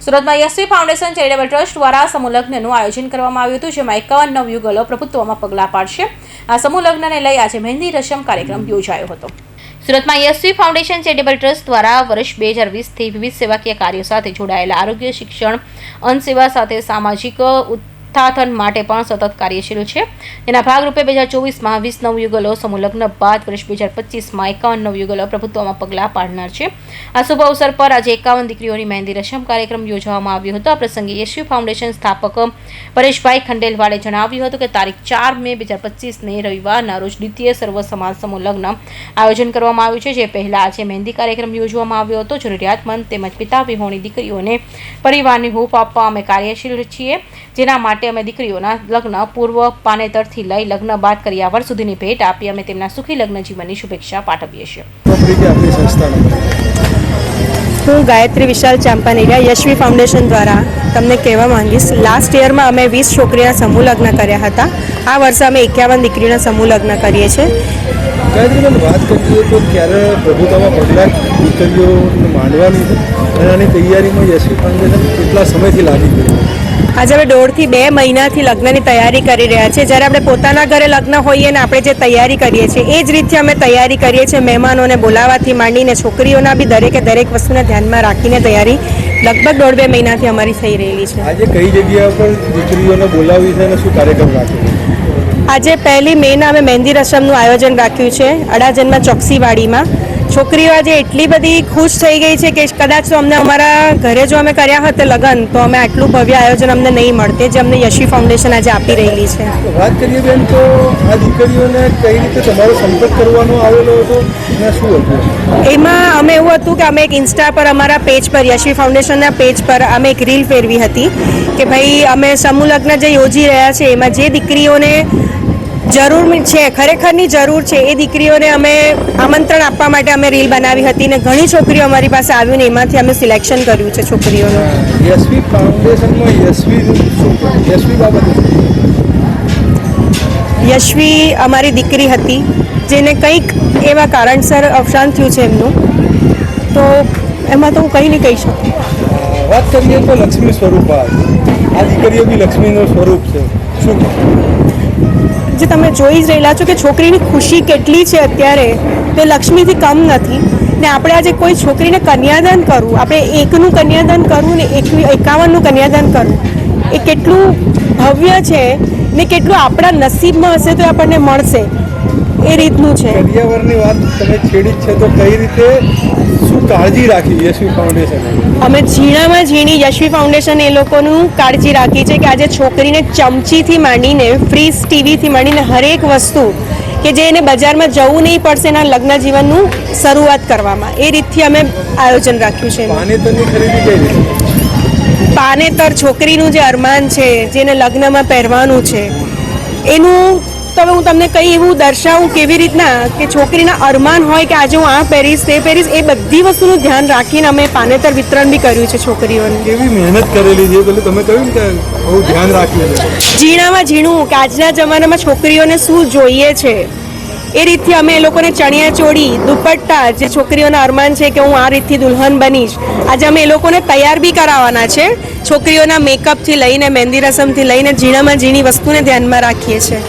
સુરતમાં Yashvi foundation charitable trust દ્વારા સમૂહ લગ્નનું આયોજન કરવામાં આવ્યું હતું, જેમાં 51 નવયુગલો પ્રભુત્વમાં પગલાં પાડશે. આ સમૂહ લગ્નને લઈ આજે મહેંદી રસમ કાર્યક્રમ યોજાયો હતો. સુરતમાં યશવી ફાઉન્ડેશન ચેરિટેબલ ટ્રસ્ટ દ્વારા વર્ષ 2020થી વિવિધ સેવાકીય કાર્યો સાથે જોડાયેલા આરોગ્ય, શિક્ષણ, અન્ન સેવા સાથે સામાજિક ઉત્થાન માટે પણ સતત કાર્યશીલ છે. તેના ભાગરૂપે 2024માં 20 નવયુગલો સમૂહ લગ્ન બાદ વર્ષ 2025માં 51 નવયુગલો પ્રભુત્વમાં પગલાં પાડનાર છે. આ શુભ અવસર પર આજે 51 દીકરીઓની મહેંદી રસમ કાર્યક્રમ યોજવામાં આવ્યો હતો. આ પ્રસંગે યશવી ફાઉન્ડેશન સ્થાપક પરેશભાઈ ખંડેલવાલે જણાવ્યું હતું કે તારીખ 4 મે 2025ને રવિવારના રોજ દ્વિતીય સર્વ સમાજ સમૂહ લગ્ન આયોજન કરવામાં આવ્યું છે. જે પહેલા આજે મહેંદી કાર્યક્રમ યોજવામાં આવ્યો હતો. જરૂરિયાતમંદ તેમજ પિતા વિહોણી દીકરીઓને પરિવારની હૂંફ આપવા અમે કાર્યશીલ છીએ, જેના માટે અમે દીકરીઓના લગ્ન પૂર્વ પાનેતરથી લઈ લગ્ન બાદ કરિયાવર સુધીની ભેટ આપી અમે તેમના સુખી લગ્ન જીવનની શુભેચ્છા પાઠવીએ છીએ. હું ગાયત્રી વિશાલ ચાંપાનેરિયા યશવી ફાઉન્ડેશન દ્વારા તમને કહેવા માંગીશ, લાસ્ટ યરમાં અમે 20 છોકરીના સમૂહ લગ્ન કર્યા હતા. આ વર્ષે અમે 51 દીકરીના સમૂહ લગ્ન કરીએ છીએ. ગાયત્રીબેન, વાત કરીએ તો ક્યારે પ્રભુતામાં પગલાં દીકરીઓને માંડવાની અને આની તૈયારીમાં યશવી ફાઉન્ડેશન કેટલા સમયથી લાગી ગયું? આજે અમે 1.5 થી 2 મહિનાથી લગ્નની તૈયારી કરી રહ્યા છીએ. જ્યારે આપણે પોતાના ઘરે લગ્ન હોઈએ ને આપણે જે તૈયારી કરીએ છીએ એ જ રીતે અમે તૈયારી કરીએ છીએ. મહેમાનોને બોલાવવાથી માંડીને છોકરીઓના બી દરેક વસ્તુને ધ્યાનમાં રાખીને તૈયારી લગભગ 1.5-2 મહિનાથી અમારી થઈ રહેલી છે. આજે કઈ જગ્યા પર દીકરીઓને બોલાવી છે અને શું કાર્યક્રમ રાખ્યો? આજે 1 મેના અમે મહેંદી રસમનું આયોજન રાખ્યું છે અડાજણમાં ચોકસીવાડીમાં. છોકરીઓ આજે એટલી બધી ખુશ થઈ ગઈ છે કે કદાચ તો અમને અમારા ઘરે જો અમે કર્યા હોત લગ્ન તો અમે આટલું ભવ્ય આયોજન અમને નહીં મળતે, જે અમને યશવી ફાઉન્ડેશન આજે આપી રહેલી છે. વાત કરીએ બેન તો આ દીકરીઓને કઈ રીતે તમારો સંપર્ક કરવાનો આવેલો હતો અને શું હતું એમાં? અમે એવું હતું કે અમે એક ઇન્સ્ટા પર અમારા પેજ પર યશવી ફાઉન્ડેશનના પેજ પર અમે એક રીલ ફેરવી હતી કે ભાઈ અમે સમૂહ લગ્ન જે યોજી રહ્યા છે એમાં જે દીકરીઓને જરૂર છે, ખરેખરની જરૂર છે, એ દીકરીઓને અમે આમંત્રણ આપવા માટે અમે રીલ બનાવી હતી ને ઘણી છોકરીઓ અમારી પાસે આવીને એમાંથી અમે સિલેક્શન કર્યું છે છોકરીઓનું. યશવી ફાઉન્ડેશનમાં યશવી બાબતે યશવી અમારી દીકરી હતી જેને કંઈક એવા કારણસર અવસાન થયું છે એમનું, તો એમાં તો હું કંઈ નહીં કહી શકું. વાત કરીએ તો લક્ષ્મી સ્વરૂપ આ દીકરીઓ બી લક્ષ્મીનું સ્વરૂપ છે. શું જે તમે જોઈ જ રહેલા છો કે છોકરીની ખુશી કેટલી છે અત્યારે, તે લક્ષ્મીથી કમ નથી. ને આપણે આજે કોઈ છોકરીને કન્યાદાન કરવું, આપણે 1નું કન્યાદાન કરવું ને 51નું કન્યાદાન કરવું, એ કેટલું ભવ્ય છે ને કેટલું આપણા નસીબમાં હશે તો આપણને મળશે એ રીતનું છે. કરિયાવરની વાત તમે છેડી છે તો કઈ રીતે શું કાળજી રાખી યશવી ફાઉન્ડેશન? અમે ઝીણામાં ઝીણી યશવી ફાઉન્ડેશન એ લોકોનું કાળજી રાખી છે કે આજે છોકરીને ચમચીથી માંડીને ફ્રીઝ ટીવીથી માંડીને હરેક વસ્તુ કે જે એને બજારમાં જવું નહીં પડશે એના લગ્ન જીવનનું શરૂઆત કરવામાં, એ રીતથી અમે આયોજન રાખ્યું છે. પાનેતરની ખરીદી કઈ રીતે? પાનેતર છોકરીનું જે અરમાન છે, જેને લગ્નમાં પહેરવાનું છે, એનું તો હવે હું તમને કંઈ એવું દર્શાવું કેવી રીતના કે છોકરીના અરમાન હોય કે આજે હું આ પહેરીશ તે પહેરીશ, એ બધી વસ્તુનું ધ્યાન રાખીને અમે પાનેતર વિતરણ બી કર્યું છે છોકરીઓને. કેવી મહેનત કરેલી છે, એટલે તમે કહ્યું કે બહુ ધ્યાન રાખ્યું છે. ઝીણામાં ઝીણું કે આજના જમાનામાં છોકરીઓને શું જોઈએ છે એ રીતથી અમે એ લોકોને ચણિયા ચોળી, દુપટ્ટા, જે છોકરીઓના અરમાન છે કે હું આ રીતથી દુલ્હન બનીશ, આજે અમે એ લોકોને તૈયાર બી કરાવવાના છે. છોકરીઓના મેકઅપથી લઈને મહેંદી રસમથી લઈને ઝીણામાં ઝીણી વસ્તુને ધ્યાનમાં રાખીએ છીએ.